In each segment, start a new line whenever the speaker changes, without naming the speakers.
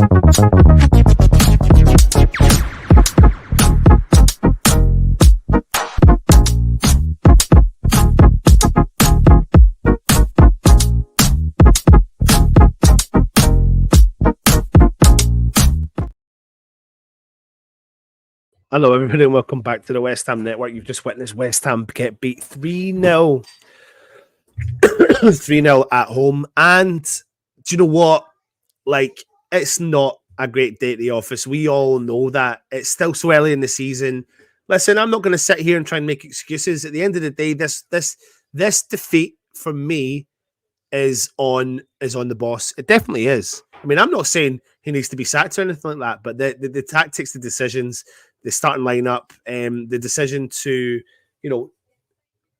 Hello, everybody, and welcome back to the West Ham Network. You've just witnessed West Ham get beat 3-0. 3-0 at home. And do you know what? Like, it's not a great day at the office. We all know that. It's still so early in the season. Listen, I'm not going to sit here and try and make excuses. At the end of the day, this defeat for me is on the boss. It definitely is. I mean, I'm not saying he needs to be sacked or anything like that, but the tactics, the decisions, the starting lineup, the decision to,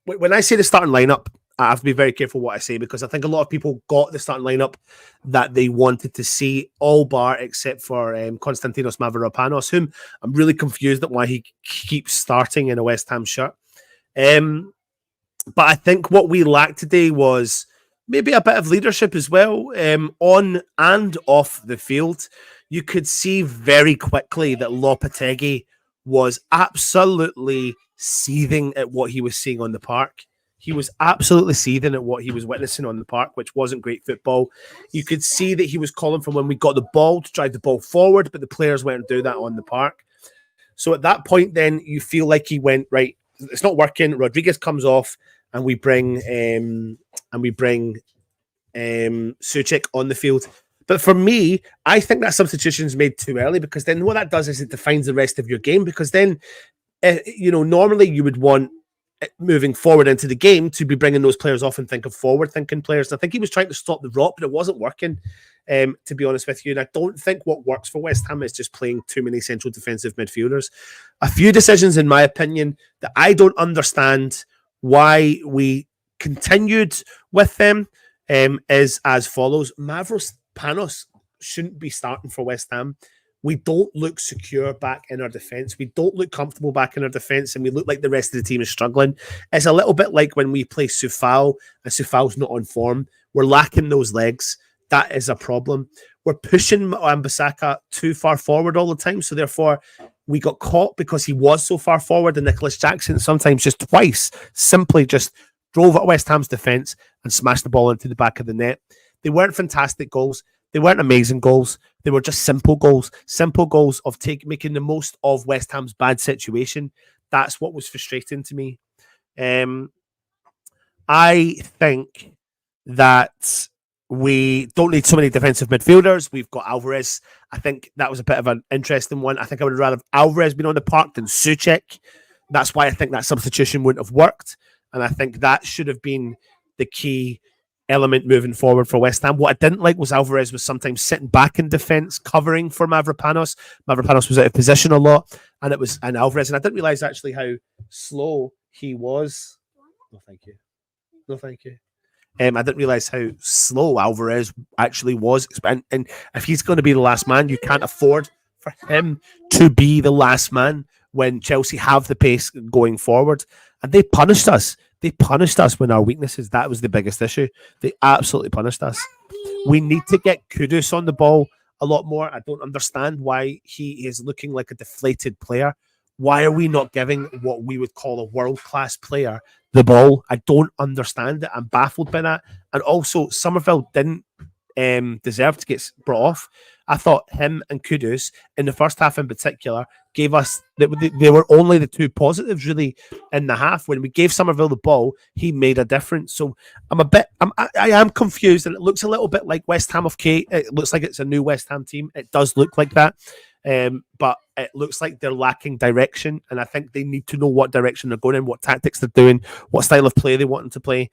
when I say the starting lineup, I have to be very careful what I say, because I think a lot of people got the starting lineup that they wanted to see, all bar except for Konstantinos Mavropanos, whom I'm really confused at why he keeps starting in a West Ham shirt. But I think what we lacked today was maybe a bit of leadership as well, on and off the field. You could see very quickly that Lopetegui was absolutely seething at what he was seeing on the park. He was absolutely seething at what he was witnessing on the park, which wasn't great football. You could see that he was calling for when we got the ball to drive the ball forward, but the players weren't doing that on the park. So at that point, then you feel like he went, right, it's not working. Rodriguez comes off, and we bring Souček on the field. But for me, I think that substitution is made too early, because then what that does is it defines the rest of your game. Because then, normally you would want, moving forward into the game, to be bringing those players off and think of forward-thinking players. And I think he was trying to stop the rot, but it wasn't working, to be honest with you. And I don't think what works for West Ham is just playing too many central defensive midfielders. A few decisions, in my opinion, that I don't understand why we continued with them, is as follows. Mavropanos shouldn't be starting for West Ham. We don't look secure back in our defence. We don't look comfortable back in our defence, and we look like the rest of the team is struggling. It's a little bit like when we play Soufal, and Soufal's not on form. We're lacking those legs. That is a problem. We're pushing Wan-Bissaka too far forward all the time, so therefore we got caught because he was so far forward, and Nicholas Jackson sometimes just twice simply just drove at West Ham's defence and smashed the ball into the back of the net. They weren't fantastic goals. They weren't amazing goals. They were just simple goals. Simple goals of making the most of West Ham's bad situation. That's what was frustrating to me. I think that we don't need so many defensive midfielders. We've got Alvarez. I think that was a bit of an interesting one. I think I would rather have Alvarez been on the park than Souček. That's why I think that substitution wouldn't have worked. And I think that should have been the key element moving forward for West Ham. What I didn't like was Alvarez was sometimes sitting back in defence, covering for Mavropanos. Mavropanos was out of position a lot, and Alvarez. And I didn't realise actually how slow he was. No, thank you. No, thank you. I didn't realise how slow Alvarez actually was. And if he's going to be the last man, you can't afford for him to be the last man when Chelsea have the pace going forward. And they punished us. They punished us when our weaknesses. That was the biggest issue. They absolutely punished us. We need to get Kudus on the ball a lot more. I don't understand why he is looking like a deflated player. Why are we not giving what we would call a world-class player the ball? I don't understand it. I'm baffled by that. And also, Somerville didn't deserve to get brought off. I thought him and Kudus, in the first half in particular, gave us, they were only the two positives really in the half. When we gave Somerville the ball, he made a difference. So I am confused, and it looks a little bit like West Ham of K. It looks like it's a new West Ham team. It does look like that. But it looks like they're lacking direction, and I think they need to know what direction they're going in, what tactics they're doing, what style of play they want them to play.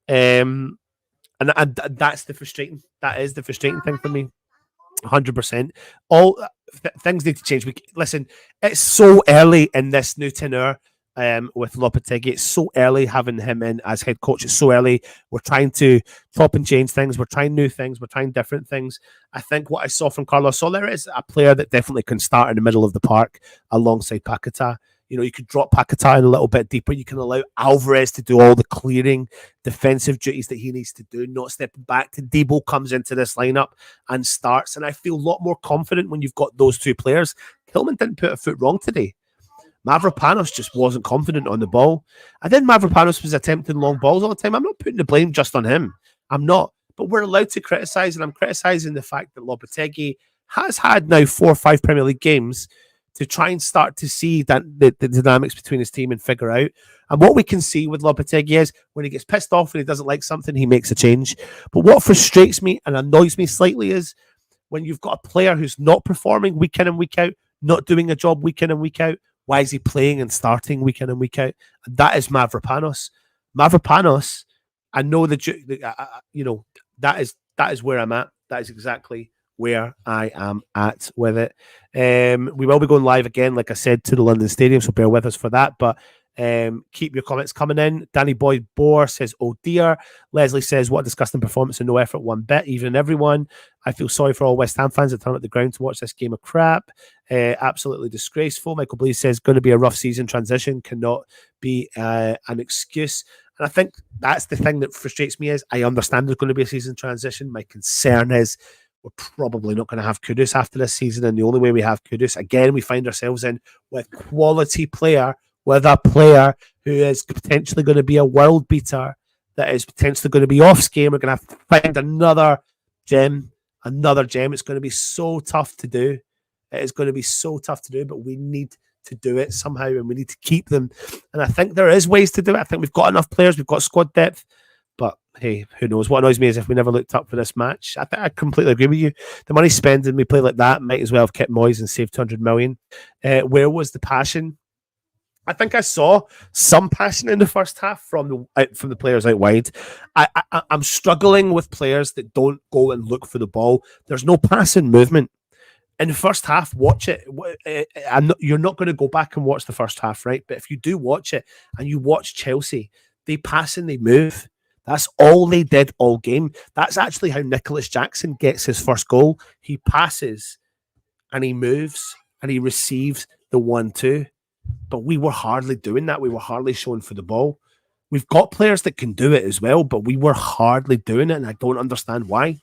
And that's the frustrating. That is the frustrating thing for me. 100%. All things need to change. Listen, it's so early in this new tenure with Lopetegui. It's so early having him in as head coach. It's so early. We're trying to chop and change things. We're trying new things. We're trying different things. I think what I saw from Carlos Soler is a player that definitely can start in the middle of the park alongside Paquetá. You could drop Paquetá in a little bit deeper. You can allow Alvarez to do all the clearing defensive duties that he needs to do, not stepping back. Debo comes into this lineup and starts. And I feel a lot more confident when you've got those two players. Tillman didn't put a foot wrong today. Mavropanos just wasn't confident on the ball. And then Mavropanos was attempting long balls all the time. I'm not putting the blame just on him. I'm not. But we're allowed to criticise, and I'm criticising the fact that Lopetegui has had now 4 or 5 Premier League games to try and start to see that the dynamics between his team and figure out. And what we can see with Lopetegui is when he gets pissed off and he doesn't like something, he makes a change. But what frustrates me and annoys me slightly is when you've got a player who's not performing week in and week out, not doing a job week in and week out, why is he playing and starting week in and week out? And that is Mavropanos. Mavropanos, I know that that is where I'm at. That is exactly where I am at with it. We will be going live again, like I said, to the London Stadium, so bear with us for that. But keep your comments coming in. Danny Boyd Bohr says, "Oh dear." Leslie says, "What a disgusting performance and no effort one bit, even everyone. I feel sorry for all West Ham fans that turn up the ground to watch this game of crap. Absolutely disgraceful." Michael Blease says, "Going to be a rough season. Transition cannot be an excuse." And I think that's the thing that frustrates me is I understand there's going to be a season transition. My concern is we're probably not going to have Kudus after this season. And the only way we have Kudus, again, we find ourselves in with quality player, with a player who is potentially going to be a world beater, that is potentially going to be off scheme. We're going to have to find another gem. It's going to be so tough to do. It is going to be so tough to do, but we need to do it somehow and we need to keep them. And I think there is ways to do it. I think we've got enough players. We've got squad depth. But hey, who knows? What annoys me is if we never looked up for this match. I think I completely agree with you. The money spent and we play like that might as well have kept Moyes and saved 200 million. Where was the passion? I think I saw some passion in the first half from the players out wide. I'm struggling with players that don't go and look for the ball. There's no passing movement. In the first half, watch it. You're not going to go back and watch the first half, right? But if you do watch it and you watch Chelsea, they pass and they move. That's all they did all game. That's actually how Nicholas Jackson gets his first goal. He passes and he moves and he receives the 1-2. But we were hardly doing that. We were hardly showing for the ball. We've got players that can do it as well, but we were hardly doing it, and I don't understand why.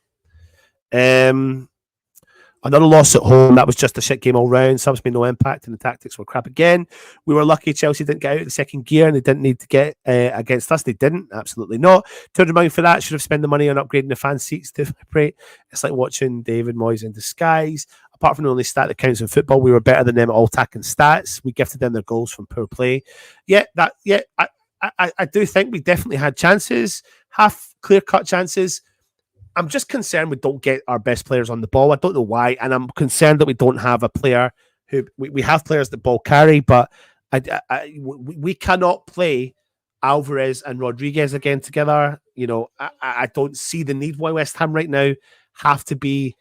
Another loss at home. That was just a shit game all round. Subs made no impact and the tactics were crap again. We were lucky Chelsea didn't get out of the second gear and they didn't need to get against us. They didn't. Absolutely not. 200 million for that. Should have spent the money on upgrading the fan seats to vibrate. It's like watching David Moyes in disguise. Apart from the only stat that counts in football, we were better than them at all attacking stats. We gifted them their goals from poor play. I do think we definitely had chances, half clear-cut chances. I'm just concerned we don't get our best players on the ball. I don't know why. And I'm concerned that we don't have a player who we have players that ball carry, but we cannot play Alvarez and Rodriguez again together. I don't see the need why West Ham right now have to be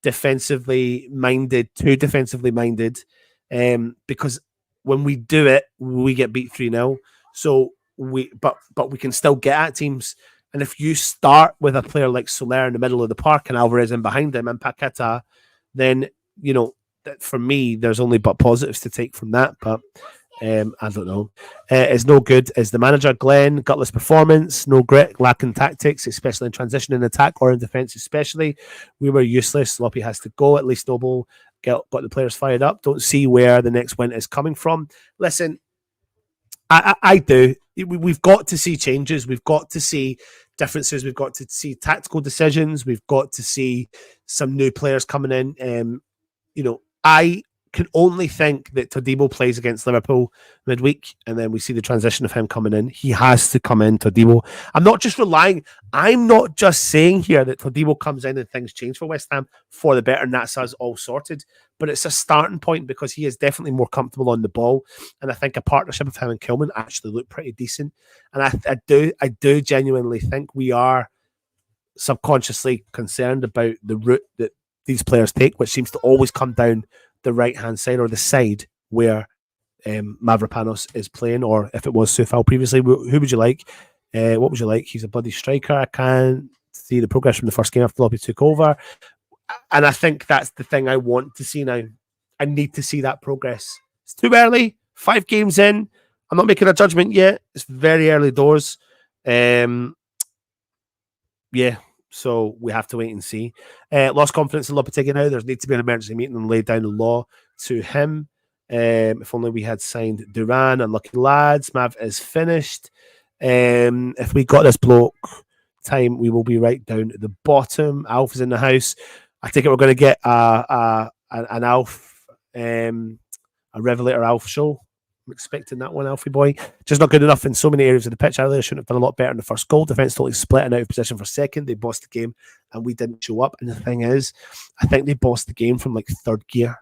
too defensively minded, because when we do it, we get beat 3-0. So but we can still get at teams. And if you start with a player like Soler in the middle of the park and Alvarez in behind him and Paqueta, then, for me, there's only but positives to take from that. But I don't know. It's no good as the manager. Glenn, gutless performance, no grit, lacking tactics, especially in transition in attack or in defence especially. We were useless. Sloppy has to go. At least Noble got the players fired up. Don't see where the next win is coming from. Listen, I do. We've got to see changes. We've got to see differences. We've got to see tactical decisions. We've got to see some new players coming in. I can only think that Todibo plays against Liverpool midweek, and then we see the transition of him coming in. He has to come in, Todibo. I'm not just saying here that Todibo comes in and things change for West Ham for the better, and that's us all sorted. But it's a starting point because he is definitely more comfortable on the ball, and I think a partnership of him and Kilman actually look pretty decent. And I do genuinely think we are subconsciously concerned about the route that these players take, which seems to always come down the right-hand side or the side where Mavropanos is playing, or if it was Sufal previously. Who would you like? What would you like? He's a bloody striker. I can't see the progress from the first game after Lobby took over. And I think that's the thing I want to see now. I need to see that progress. It's too early, 5 games in. I'm not making a judgment yet. It's very early doors. Yeah, so we have to wait and see. Lost confidence in Lopetegui now. There's need to be an emergency meeting and lay down the law to him. If only we had signed Duran. Unlucky lads. Mav is finished. If we got this bloke time, we will be right down at the bottom. Alf is in the house. I think we're going to get an Alf, a Revelator Alf show. I'm expecting that one, Alfie boy. Just not good enough in so many areas of the pitch. Earlier, shouldn't have done a lot better in the first goal. Defense totally split and out of position for second. They bossed the game, and we didn't show up. And the thing is, I think they bossed the game from like third gear.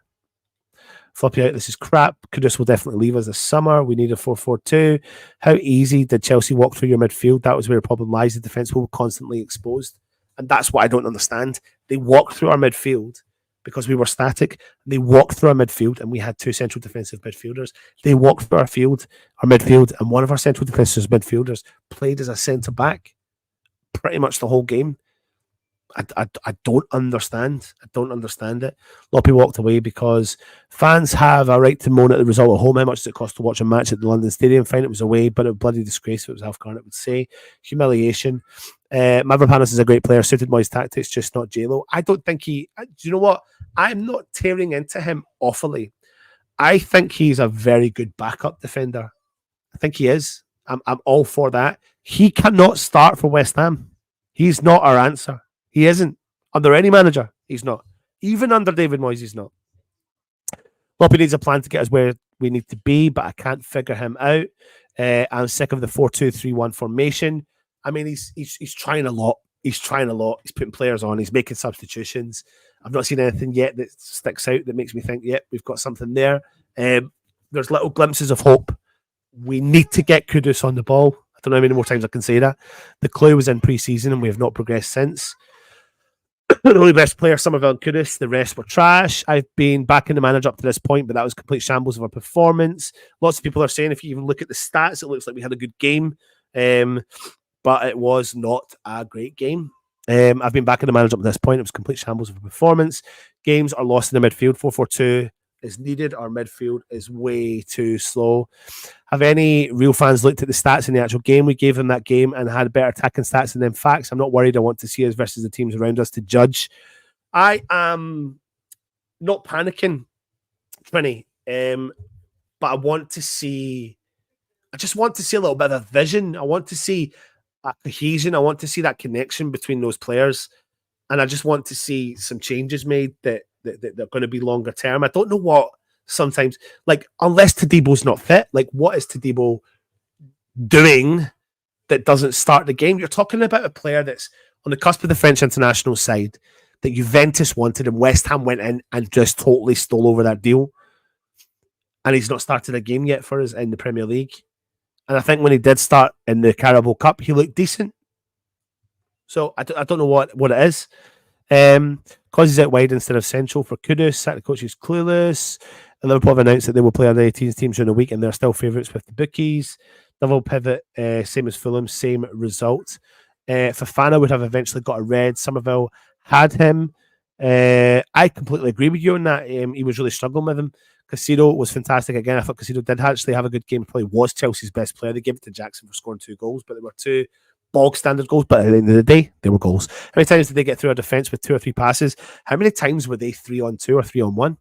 Floppy out, this is crap. Kudus will definitely leave us this summer. We need a 4-4-2. How easy did Chelsea walk through your midfield? That was where the problem lies. The defence will be constantly exposed. And that's what I don't understand. They walked through our midfield because we were static. They walked through our midfield and we had 2 central defensive midfielders. They walked through our midfield, and one of our central defensive midfielders played as a centre back pretty much the whole game. I don't understand. I don't understand it. Loppy walked away because fans have a right to moan at the result at home. How much does it cost to watch a match at the London Stadium? Fine, it was away, but it was a bloody disgrace if it was Alf Garnett would say. Humiliation. Mavropanos is a great player, suited Moyes' tactics, just not J-Lo. I don't think he... Do you know what? I'm not tearing into him awfully. I think he's a very good backup defender. I think he is. I'm all for that. He cannot start for West Ham. He's not our answer. He isn't. Under any manager, he's not. Even under David Moyes, he's not. Loppy needs a plan to get us where we need to be, but I can't figure him out. I'm sick of the 4-2-3-1 formation. I mean, he's trying a lot. He's trying a lot. He's putting players on. He's making substitutions. I've not seen anything yet that sticks out that makes me think, yep, we've got something there. There's little glimpses of hope. We need to get Kudus on the ball. I don't know how many more times I can say that. The clue was in pre-season and we have not progressed since. The only best player, Somerville and Kudus. The rest were trash. I've been backing the manager up to this point, but that was complete shambles of our performance. Lots of people are saying if you even look at the stats, it looks like we had a good game, but it was not a great game. I've been backing the manager up to this point. It was complete shambles of our performance. Games are lost in the midfield. 4-4-2 is needed. Our midfield is way too slow. Have any real fans looked at the stats in the actual game? We gave them that game and had better attacking stats than them facts. I'm not worried. I want to see us versus the teams around us to judge. I am not panicking, Trini, but I want to see. I just want to see a little bit of a vision. I want to see a cohesion. I want to see that connection between those players, and I just want to see some changes made that are going to be longer term. I don't know what sometimes, like, unless Tadebo's not fit, like, what is Tadebo doing that doesn't start the game? You're talking about a player that's on the cusp of the French international side that Juventus wanted and West Ham went in and just totally stole over that deal. And he's not started a game yet for us in the Premier League. And I think when he did start in the Carabao Cup, he looked decent. So I don't know what it is. Because he's out wide instead of central for Kudus. Sack the coach is clueless. Liverpool have announced that they will play under 18s teams during the week and they're still favourites with the bookies. Double pivot, same as Fulham, same result. Fofana would have eventually got a red. Somerville had him. I completely agree with you on that. He was really struggling with him. Caicedo was fantastic again. I thought Caicedo did actually have a good game. Probably was Chelsea's best player. They gave it to Jackson for scoring 2 goals, but they were 2 bog standard goals, but at the end of the day, they were goals. How many times did they get through our defence with 2 or 3 passes? How many times were they 3-on-2 or 3-on-1?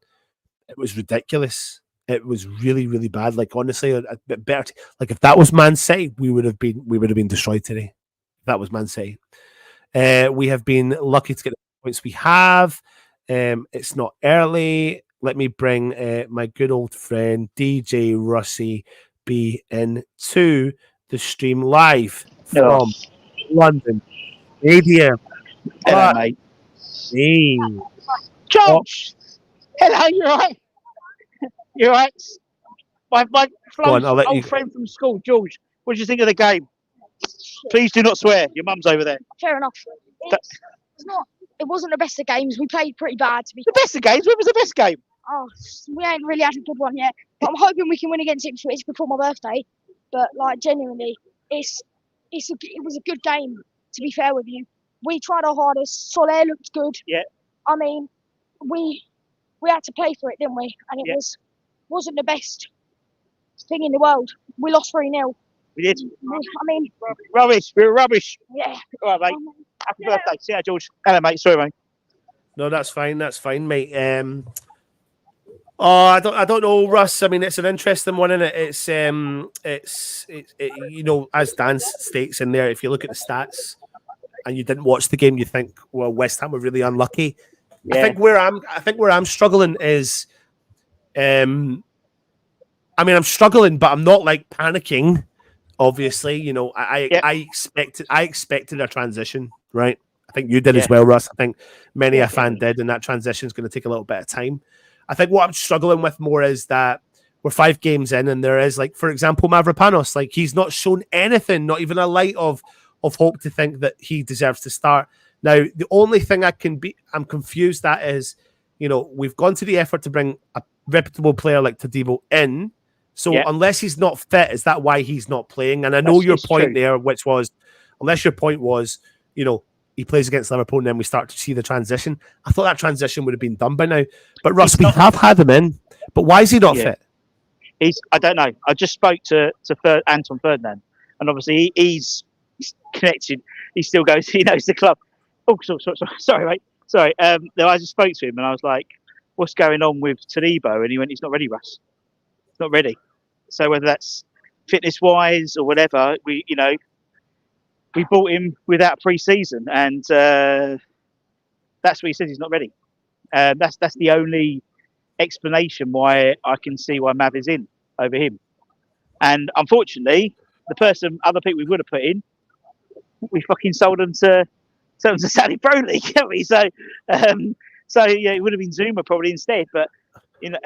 It was ridiculous. It was really, really bad. Like, honestly, a bit better. Like, if that was Man City, we would have been destroyed today. If that was Man City. We have been lucky to get the points we have. It's not early. Let me bring my good old friend DJ Russie B into the stream live from London. Hey, dear.
Hello, mate.
Hey.
George! Hello, you alright? You alright? My old friend from school, George. What did you think of the game? Please do not swear. Your mum's over there.
Fair enough. It wasn't the best of games. We played pretty bad, to be
The best of games? When was the best game?
Oh, we ain't really had a good one yet. But I'm hoping we can win against Ipswich before my birthday. But, like, genuinely, it was a good game, to be fair with you. We tried our hardest. Soler looked good.
Yeah.
I mean, we had to play for it, didn't we? And it wasn't the best. thing in the world. We lost 3-0.
We did.
I mean,
rubbish. We were rubbish.
Yeah.
All right, mate. Happy birthday. See you, George. Hello, mate. Sorry, mate.
No, that's fine. That's fine, mate. I don't know, Russ. I mean, it's an interesting one, isn't it? It's you know, as Dan states in there, if you look at the stats and you didn't watch the game, you think, well, West Ham were really unlucky. Yeah. I think where I'm struggling is, I mean, I'm struggling, but I'm not like panicking. Obviously, you know, I expected a transition, right? I think you did as well, Russ. I think many a fan did, and that transition is going to take a little bit of time. I think what I'm struggling with more is that we're 5 games in, and there is, like, for example, Mavropanos, like, he's not shown anything, not even a light of hope to think that he deserves to start. Now, the only thing I'm confused at is, you know, we've gone to the effort to bring a reputable player like Todibo in. So unless he's not fit, is that why he's not playing? And I know your point there, which was, unless your point was, you know, he plays against Liverpool and then we start to see the transition. I thought that transition would have been done by now. But Russ, we have had him in. But why is he not fit?
I don't know. I just spoke to Anton Ferdinand, and obviously he's connected. He still goes, he knows the club. Oh, sorry, mate. Sorry. No, I just spoke to him and I was like, what's going on with Todibo? And he went, he's not ready, Russ. He's not ready. So whether that's fitness-wise or whatever, we bought him without pre-season, and that's what he says. He's not ready. That's the only explanation why I can see why Mav is in over him. And unfortunately, other people we would have put in, we fucking sold them to Saudi Pro League, haven't we? So it would have been Zuma probably instead. But you know,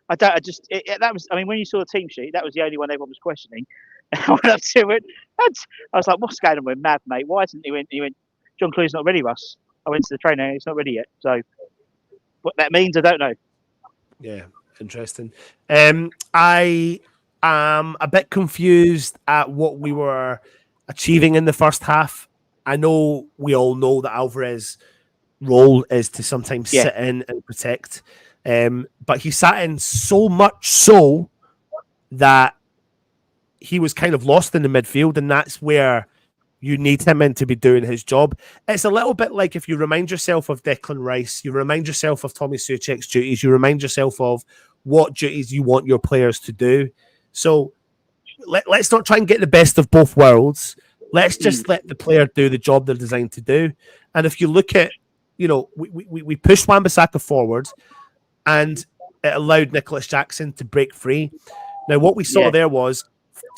that was. I mean, when you saw the team sheet, that was the only one everyone was questioning. I went up to it. I was like, "What's going on with Mav, mate? Why isn't he?" He went, "John Clue's not ready, Russ." I went to the trainer, he's not ready yet. So, what that means, I don't know.
Yeah, interesting. I am a bit confused at what we were achieving in the first half. I know we all know that Alvarez's role is to sometimes sit in and protect, but he sat in so much so that he was kind of lost in the midfield, and that's where you need him in to be doing his job. It's a little bit like if you remind yourself of Declan Rice, you remind yourself of Tommy Soucek's duties, you remind yourself of what duties you want your players to do. So let's not try and get the best of both worlds. Let's just let the player do the job they're designed to do. And if you look at, you know, we pushed Wan-Bissaka forward and it allowed Nicholas Jackson to break free. Now, what we saw there was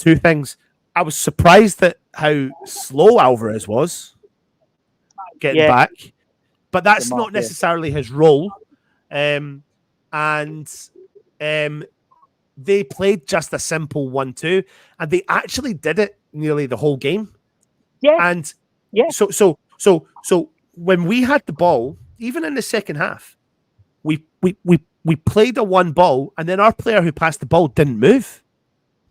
2 things. I was surprised at how slow Alvarez was getting back, but that's not necessarily his role. And they played just a simple 1-2, and they actually did it nearly the whole game.
Yeah.
And so when we had the ball, even in the second half, we played a 1 ball, and then our player who passed the ball didn't move.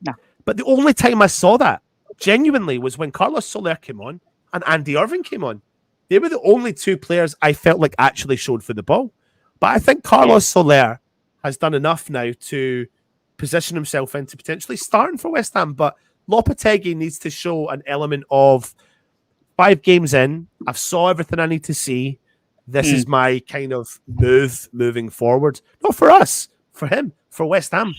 No.
But the only time I saw that genuinely was when Carlos Soler came on and Andy Irving came on. They were the only 2 players I felt like actually showed for the ball. But I think Carlos Soler has done enough now to position himself into potentially starting for West Ham. But Lopetegui needs to show an element of 5 games in. I've saw everything I need to see. This is my kind of moving forward. Not for us, for him, for West Ham.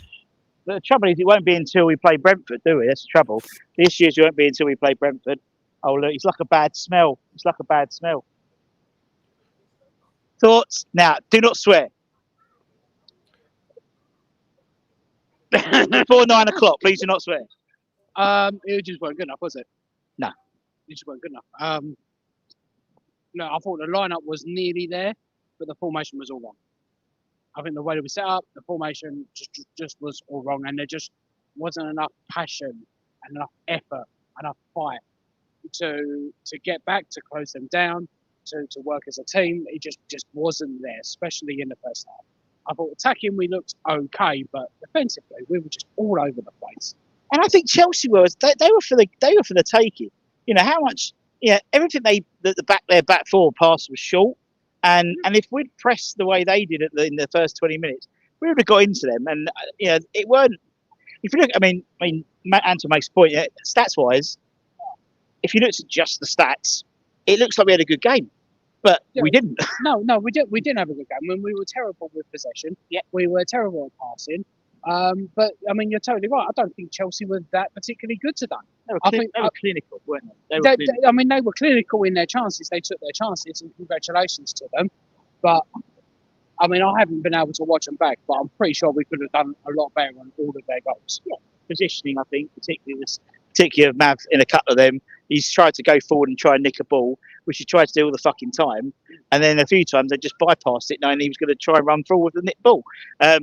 The trouble is, it won't be until we play Brentford, do we? That's the trouble. The issue is, it won't be until we play Brentford. Oh, look, it's like a bad smell. It's like a bad smell. Thoughts? Now, do not swear. Before 9 o'clock, please do not swear.
It just weren't good enough, was it?
No.
It just weren't good enough. No, I thought the lineup was nearly there, but the formation was all wrong. I think the way that we set up, the formation just was all wrong, and there just wasn't enough passion and enough effort, enough fight to get back, to close them down, to work as a team. It just wasn't there, especially in the first half. I thought attacking we looked okay, but defensively we were just all over the place.
And I think Chelsea they were for the taking. You know how much? Yeah, everything their back 4 pass was short. And if we'd pressed the way they did in the first 20 minutes, we would have got into them, and it weren't. If you look, I mean, Anton makes a point. Stats wise, if you looked at just the stats, it looks like we had a good game, but we didn't.
No, we didn't. We didn't have a good game. I mean, we were terrible with possession.
Yeah,
we were terrible at passing. But I mean, you're totally right. I don't think Chelsea were that particularly good today.
They were clinical, weren't they?
I mean, they were clinical in their chances. They took their chances, and congratulations to them. But I mean, I haven't been able to watch them back, but I'm pretty sure we could have done a lot better on all of their goals.
Yeah. Positioning, I think, particularly of Mav in a couple of them, he's tried to go forward and try and nick a ball, which he tried to do all the fucking time, and then a few times they just bypassed it, knowing he was going to try and run forward with the nick ball. I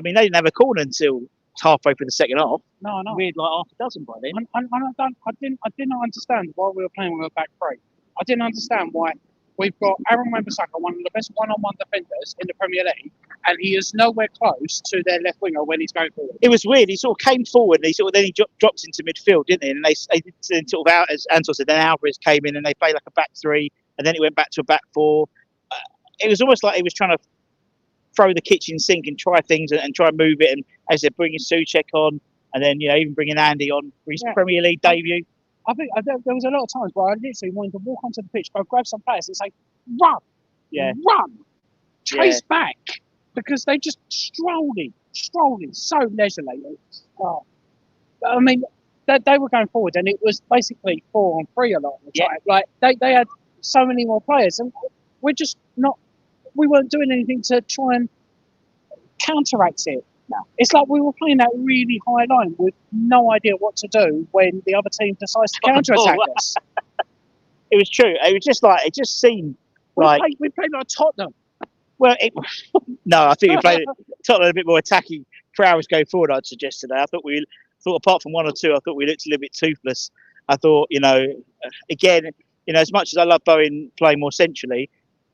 mean, they didn't have a corner until halfway through the second half.
No.
We had like half a dozen by then.
I didn't understand why we were playing with a back three. I didn't understand why we've got Aaron Wan-Bissaka, one of the best one-on-one defenders in the Premier League, and he is nowhere close to their left winger when he's going forward.
It was weird. He sort of came forward, and then he dropped into midfield, didn't he? And they did sort of out, as Anton said. Then Alvarez came in, and they played like a back three, and then it went back to a back four. It was almost like he was trying to throw the kitchen sink and try things and try and move it. And as they're bringing Souček on, and then even bringing Andy on for his Premier League debut.
I think there was a lot of times where I literally wanted to walk onto the pitch, go grab some players and say, run, chase back, because they just strolling so leisurely. I mean, they were going forward, and it was basically 4-on-3 a lot of the time. Like they had so many more players, and we weren't doing anything to try and counteract it. No. It's like we were playing that really high line with no idea what to do when the other team decides to counter-attack us.
It was true. It just seemed like
we played like Tottenham.
Well, no, I think we played Tottenham a bit more attacking for hours going forward. I'd suggest today. I thought apart from one or two, I thought we looked a little bit toothless. I thought, again, as much as I love Bowen playing more centrally,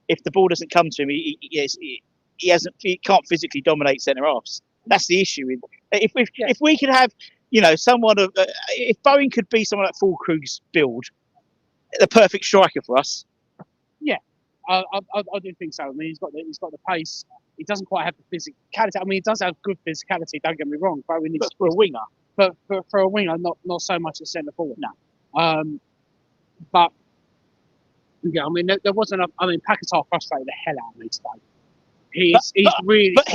if the ball doesn't come to him, he can't physically dominate centre halves. That's the issue. If we could have, someone if Bowen could be someone like Fulkrug's build, the perfect striker for us.
Yeah, I do think so. I mean, he's got the pace. He doesn't quite have the physicality. I mean, he does have good physicality. Don't get me wrong. Bowen needs
for a winger,
but for a winger, not so much as centre forward. No. But yeah, I mean, there wasn't. Paquetá frustrated the hell out of me today. He's really.
But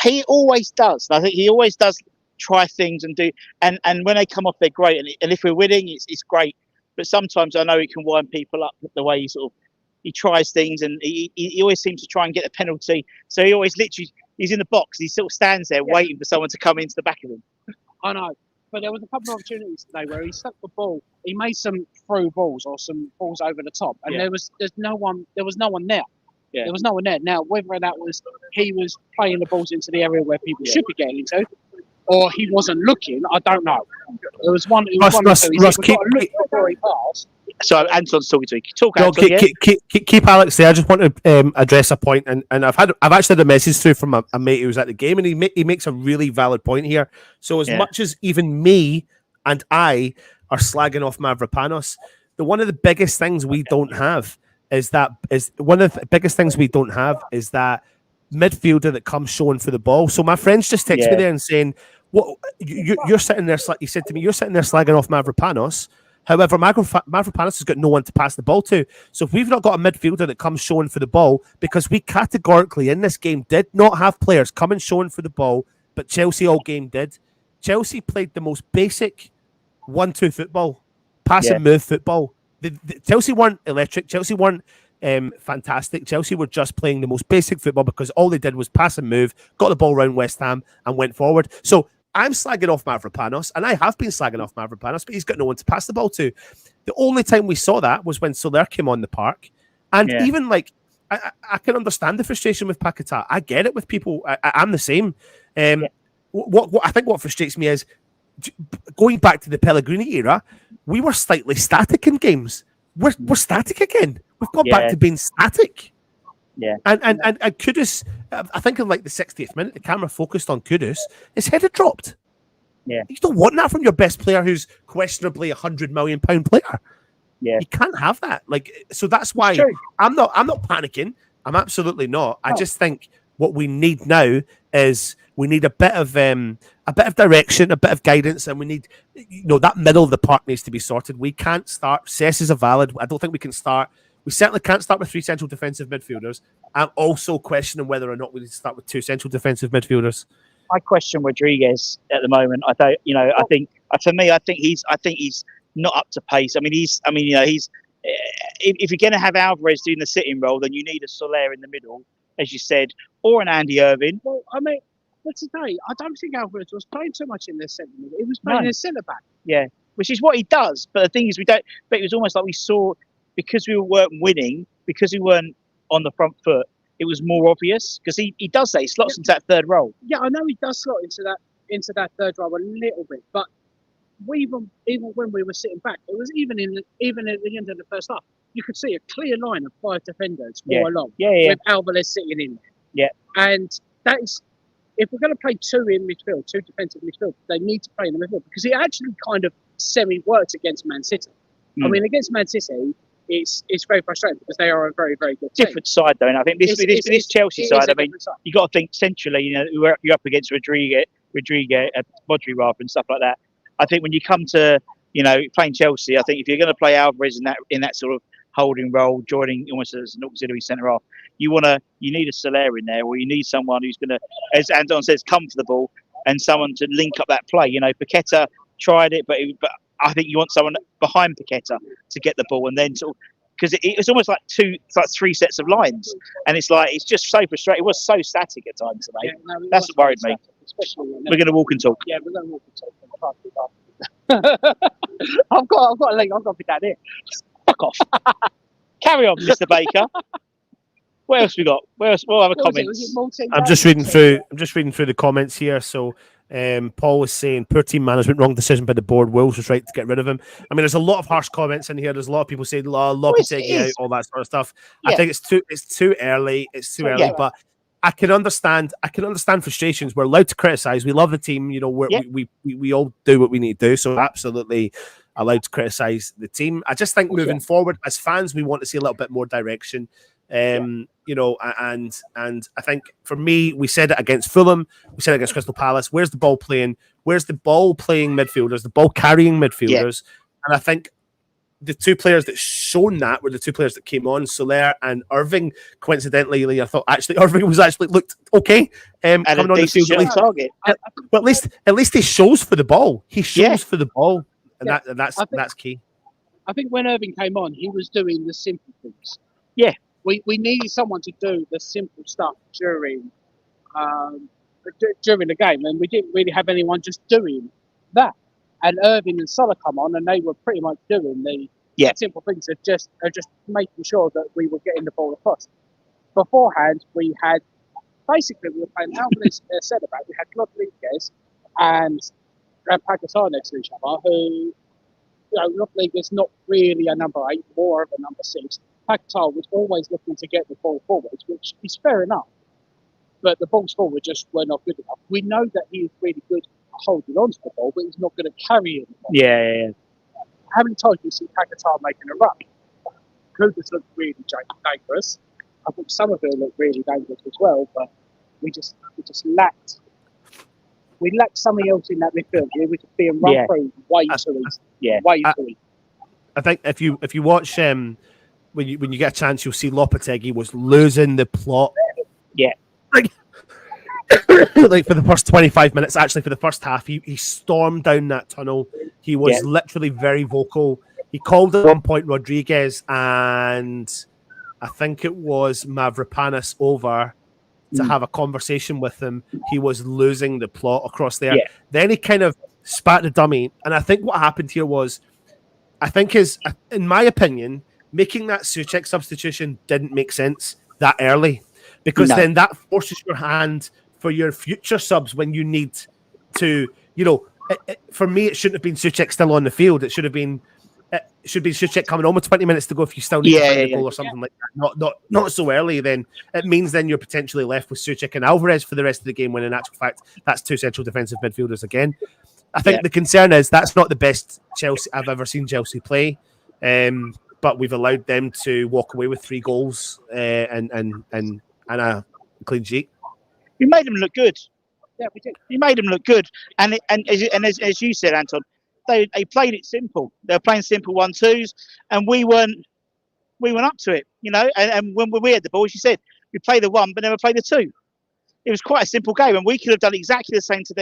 he always does. I think he always does try things and do. And when they come off, they're great. And if we're winning, it's great. But sometimes I know he can wind people up the way he tries things, and he always seems to try and get a penalty. So he always he's in the box. He sort of stands there waiting for someone to come into the back of him.
I know. But there was a couple of opportunities today where he stuck the ball. He made some through balls or some balls over the top, and there was no one there. Yeah. There was no one there. Now, whether that was he was playing the balls into the area where people should be getting into, or he wasn't looking, I don't know. There was one. Russ,
So Anton's talking to you.
Keep Alex there. I just want to address a point, and I've actually had a message through from a mate who was at the game, and he makes a really valid point here. So as much as even me and I are slagging off Mavropanos, one of the biggest things we don't have is that midfielder that comes showing for the ball. So my friends just text me there and saying, "What you're sitting there?" He said to me, "You're sitting there slagging off Mavropanos. However, Mavropanos has got no one to pass the ball to. So if we've not got a midfielder that comes showing for the ball, because we categorically in this game did not have players coming showing for the ball, but Chelsea all game did. Chelsea played the most basic 1-2 football, pass and move football. Chelsea weren't electric. Chelsea weren't fantastic. Chelsea were just playing the most basic football because all they did was pass and move, got the ball around West Ham and went forward. So I'm slagging off Mavropanos, and I have been slagging off Mavropanos, but he's got no one to pass the ball to. The only time we saw that was when Soler came on the park. And even I can understand the frustration with Paquetá. I get it with people. I'm the same. What I think what frustrates me is going back to the Pellegrini era, we were slightly static in games. We're static again. We've gone back to being static.
Yeah.
And Kudus, I think in the 60th minute, the camera focused on Kudus. His head had dropped.
Yeah.
You don't want that from your best player who's questionably £100 million player.
Yeah.
You can't have that. So that's why I'm not panicking. I'm absolutely not. I just think What we need now is we need a bit of direction, a bit of guidance, and we need, that middle of the park needs to be sorted. We can't start. Cess is a valid. I don't think we can start. We certainly can't start with 3 central defensive midfielders. I'm also questioning whether or not we need to start with 2 central defensive midfielders.
I question Rodriguez at the moment. I don't, I think for me, I think he's not up to pace. If you're going to have Alvarez doing the sitting role, then you need a Soler in the middle, as you said, or an Andy Irving.
Well, but today, I don't think Alvarez was playing too much in the centre middle. He was playing as centre back.
Yeah, which is what he does. But the thing is, we don't. But it was almost like we saw, because we weren't winning, because we weren't on the front foot. It was more obvious because he does say he slots into that third role.
Yeah, I know he does slot into that third role a little bit, but even when we were sitting back, it was even at the end of the first half, you could see a clear line of 5 defenders all along, with Alvarez sitting in there.
Yeah, and
that is, if we're going to play 2 in midfield, 2 defensive midfield, they need to play in the midfield because it actually kind of semi-worked against Man City. Against Man City, it's very frustrating because they are a very, very good team.
Different side though, and I think this Chelsea side. You got to think centrally. You're up against Rodriguez, Modri rather, and stuff like that. I think when you come to playing Chelsea, I think if you're going to play Alvarez in that sort of holding role, joining almost as an auxiliary centre half, you need a Soler in there, or you need someone who's going to, as Anton says, come for the ball and someone to link up that play. Paqueta tried it, but I think you want someone behind Paqueta to get the ball, and then because it's almost like 3 sets of lines, and it's just so frustrating. It was so static at times today. That's what worried me. We're going to walk and talk.
Yeah, we're going to walk and talk. I've got a link. I've got to put that in.
Fuck off. Carry on, Mr. Baker. What else we got? What other comments?
I'm just reading through the comments here. So Paul was saying, poor team management, wrong decision by the board. Wolves was right to get rid of him. There's a lot of harsh comments in here. There's a lot of people saying, Lopetegui out, all that sort of stuff. Yeah. I think it's too early. It's too early, but I can understand frustrations. We're allowed to criticize. We love the team. We all do what we need to do. So absolutely allowed to criticize the team. I just think moving forward as fans, we want to see a little bit more direction. And I think for me, we said it against Fulham, we said it against Crystal Palace. Where's the ball playing? Where's the ball playing midfielders, the ball carrying midfielders? And I think the 2 players that shown that were the 2 players that came on, Soler and Irving. Coincidentally, I thought actually Irving looked okay.
And coming on the field, target.
But at least he shows for the ball. He shows for the ball, and that's key.
I think when Irving came on, he was doing the simple things.
Yeah.
We needed someone to do the simple stuff during the game, and we didn't really have anyone just doing that. And Irving and Salah come on, and they were pretty much doing the simple things of just making sure that we were getting the ball across. Beforehand, we were playing Alvarez centre back. We had Rodriguez and Pakistan next to each other, who, Rodriguez is not really a number 8, more of a number 6. Pakistan was always looking to get the ball forwards, which is fair enough. But the balls forward just were not good enough. We know that he is really good holding on to the ball, but he's not going to carry it.
Yeah.
How many times do you see Pakistan making a run? Kudus looked really dangerous. I think Somerville looked really dangerous as well, but we just lacked. We lacked something else in that midfield. We were just being run through way too easy. Way too easy.
I think if you watch when you get a chance, you'll see Lopetegui was losing the plot.
Yeah.
Like for the first 25 minutes, actually for the first half, he stormed down that tunnel. He was literally very vocal. He called at one point Rodriguez and I think it was Mavropanos over to have a conversation with him. He was losing the plot across there. Yeah. Then he kind of spat the dummy. And I think what happened here was, in my opinion, making that Souček substitution didn't make sense that early. Because then that forces your hand for your future subs when you need to, for me, it shouldn't have been Souček still on the field. It should be Souček coming on with 20 minutes to go if you still need to find the goal or something like that. Not so early. Then it means then you're potentially left with Souček and Alvarez for the rest of the game when in actual fact that's 2 central defensive midfielders again. I think the concern is that's not the best Chelsea I've ever seen Chelsea play. But we've allowed them to walk away with 3 goals and a clean sheet.
We made them look good.
Yeah, we did.
We made them look good, and as you said, Anton, they played it simple. They were playing simple 1-2s, and we weren't up to it, you know. And when we had the ball, as you said, we played the 1, but never played the 2. It was quite a simple game, and we could have done exactly the same to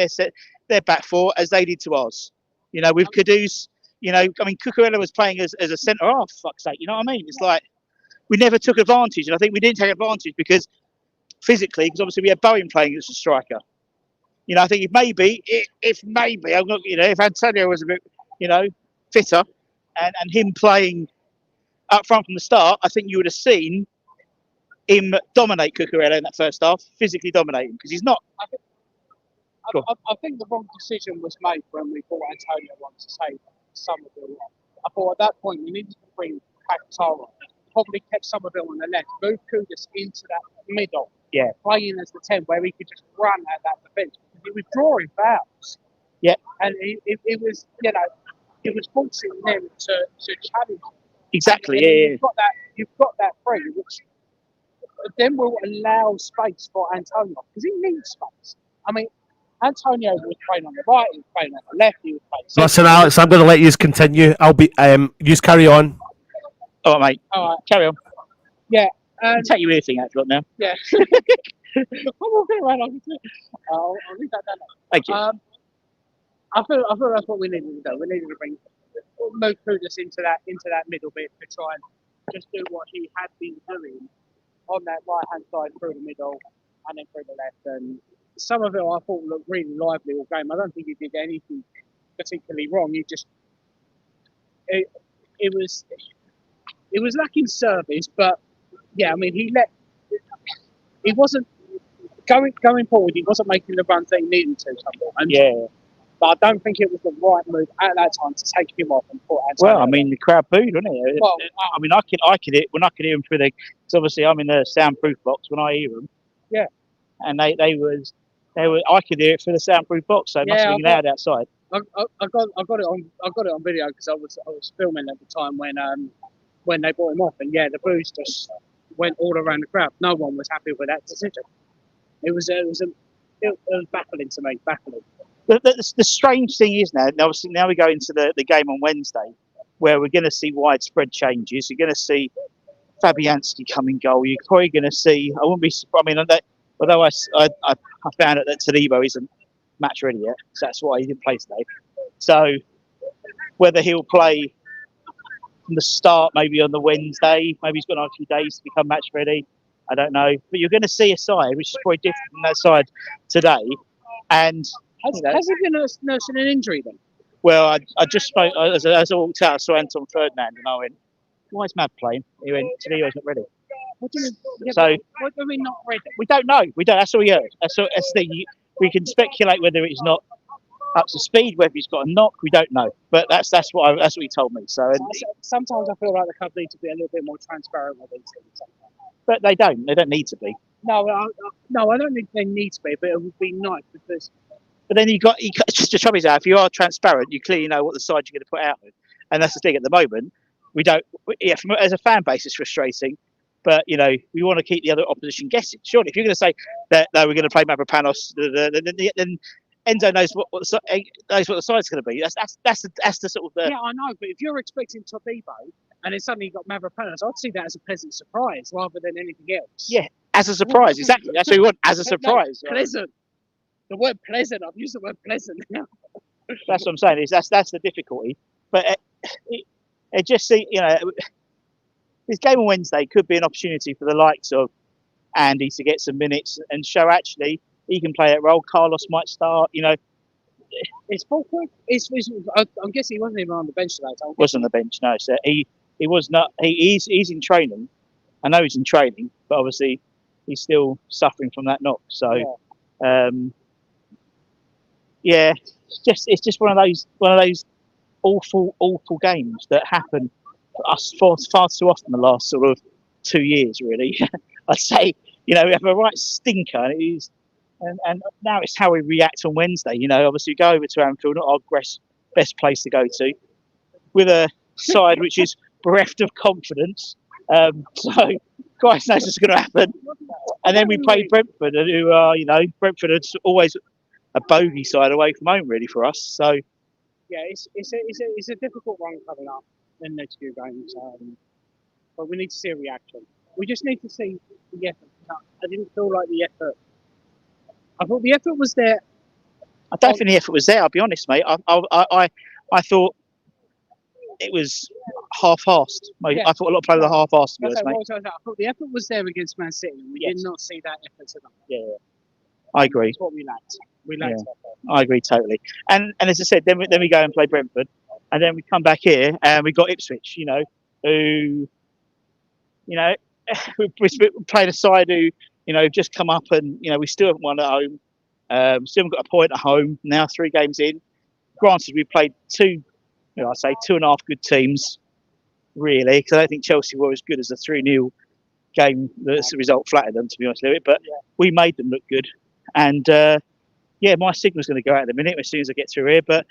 their back 4 as they did to ours. You know, with Kudus, you know, I mean, Cucurella was playing as a centre half. Fuck's sake, you know what I mean? It's like we never took advantage, and I think we didn't take advantage because physically, because obviously we had Bowen playing as a striker. You know, I think if maybe, I'm not, you know, if Antonio was a bit, you know, fitter, and him playing up front from the start, I think you would have seen him dominate Cucurella in that first half, physically dominating, because he's not.
I think the wrong decision was made when we brought Antonio on to save Somerville. I thought at that point we needed to bring Pakatara, probably kept Somerville on the left, move Kudus into that middle, playing as the 10, where he could just run at that defence. He was drawing fouls.
Yeah.
And it was, you know, it was forcing them to challenge.
Exactly,
and you've got that free, which then will allow space for Antonio, because he needs space. I mean, Antonio was playing on the right, he was playing on the left, he was playing centre.
Listen, Alex, I'm going to let you continue. I'll be, you carry on.
All right, mate.
All right.
Carry on.
Yeah.
I'll take your ear thing out now.
Yeah. I'll leave that down.
Thank you.
I feel that's what we needed to do. We needed to move Kudus into that middle bit to try and just do what he had been doing on that right hand side through the middle and then through the left. And Somerville, I thought, looked really lively all game. I don't think he did anything particularly wrong. He just it was lacking service, but yeah, I mean he wasn't going forward. He wasn't making the runs that he needed to. But I don't think it was the right move at that time to take him off and put Antonio.
Well, I mean, the crowd booed, wasn't it? Well, I mean, I could hear when I could hear him through the. Because obviously, I'm in the soundproof box when I hear them.
Yeah.
And they were. I could hear it through the soundproof box, so it must have been loud outside.
I got it on video because I was filming at the time when they brought him off, and the boos just went all around the crowd. No one was happy with that decision. It was baffling to me, baffling.
The strange thing is now obviously now we go into the game on Wednesday, where we're going to see widespread changes. You're going to see Fabianski come in goal. You're probably going to see. I wouldn't be surprised. I mean, although I found out that Todibo isn't match ready yet, so that's why he didn't play today. So whether he'll play from the start, maybe on the Wednesday, maybe he's got a few days to become match ready. I don't know, but you're going to see a side which is probably different from that side today. And
has he been nursing an injury then?
Well, I just spoke as I walked out. I saw Anton Ferdinand, and I went, "Why is Matt playing?" He went, "Todibo's not ready."
What do you mean?
So
what do we not ready?
We don't know. We don't. That's all we heard. That's the thing. We can speculate whether it's not up to speed, whether he's got a knock. We don't know. But that's what he told me. So
sometimes I feel like the club need to be a little bit more transparent with these things.
But they don't. They don't need to be.
No, I don't think they need to be. But it would be nice because.
But then the trouble is, if you are transparent, you clearly know what the side you're going to put out with, and that's the thing. At the moment, we don't. Yeah, as a fan base, it's frustrating, but we want to keep the other opposition guessing. Surely, if you're going to say that no, we're going to play Mavropanos, then Enzo knows what the side's going to be. That's the sort of.
Yeah, I know, but if you're expecting Todibo and then suddenly you got Mavropanos, I'd see that as a pleasant surprise rather than anything else.
Yeah, as a surprise, exactly. That's what we want, as a surprise.
No, pleasant. The word pleasant, I've used the word pleasant now.
That's what I'm saying. That's the difficulty. But it just see, this game on Wednesday could be an opportunity for the likes of Andy to get some minutes and show actually he can play that role. Carlos might start.
It's Fulford. I'm guessing he wasn't even on the bench today.
Wasn't on the bench, no. So he was not. He's in training. I know he's in training, but obviously he's still suffering from that knock. So. Yeah. It's just one of those awful games that happen for us far too often the last sort of 2 years, really. I'd say, we have a right stinker, and now it's how we react on Wednesday. Obviously we go over to Anfield, not our best place to go to, with a side which is bereft of confidence. So Christ knows what's going to happen. And then we played Brentford, who are, Brentford are always a bogey side away from home, really, for us. So
yeah, it's a difficult one coming up in the next few games. But we need to see a reaction. We just need to see the effort. I didn't feel like the effort. I thought the effort was there.
I don't think the effort was there. I'll be honest, mate. I thought it was half-assed.
Yeah.
I thought a lot of players were half-assed, to be honest,
Okay,
mate.
I thought the effort was there against Man City. We
Yes.
did not see that effort tonight.
Yeah, I agree.
That's what we lacked. We lacked effort.
I agree totally. And as I said, then we go and play Brentford, and then we come back here and we got Ipswich, who, we played a side who, just come up and, we still haven't won at home. Still haven't got a point at home. Now 3 games in. Granted, we played 2 and a half good teams, really, because I don't think Chelsea were as good as the 3-0 game. The result flattered them, to be honest with you. But we made them look good. And, my signal's going to go out in a minute as soon as I get through here. But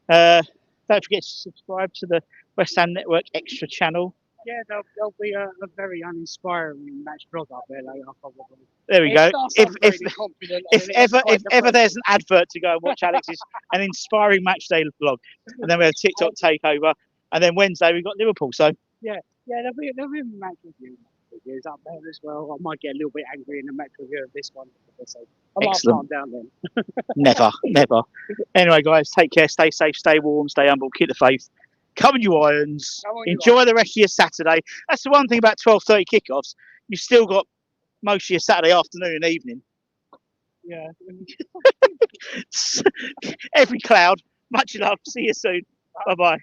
don't forget to subscribe to the West Ham Network Extra channel.
Yeah, there'll be a very uninspiring match vlog up there later, probably.
There we go. If ever
ever
there's an advert to go and watch Alex's an inspiring match day vlog, and then we have TikTok takeover, and then Wednesday we've got Liverpool. So
there'll be a match review up there as well. I might get a little bit angry in the match review of this one. So I might calm down then.
Never. Anyway, guys, take care, stay safe, stay warm, stay humble, keep the faith. Come on, you Irons. Enjoy the rest of your Saturday. That's the one thing about 12:30 kickoffs. You've still got most of your Saturday afternoon and evening.
Yeah.
Every cloud. Much love. See you soon. Bye-bye.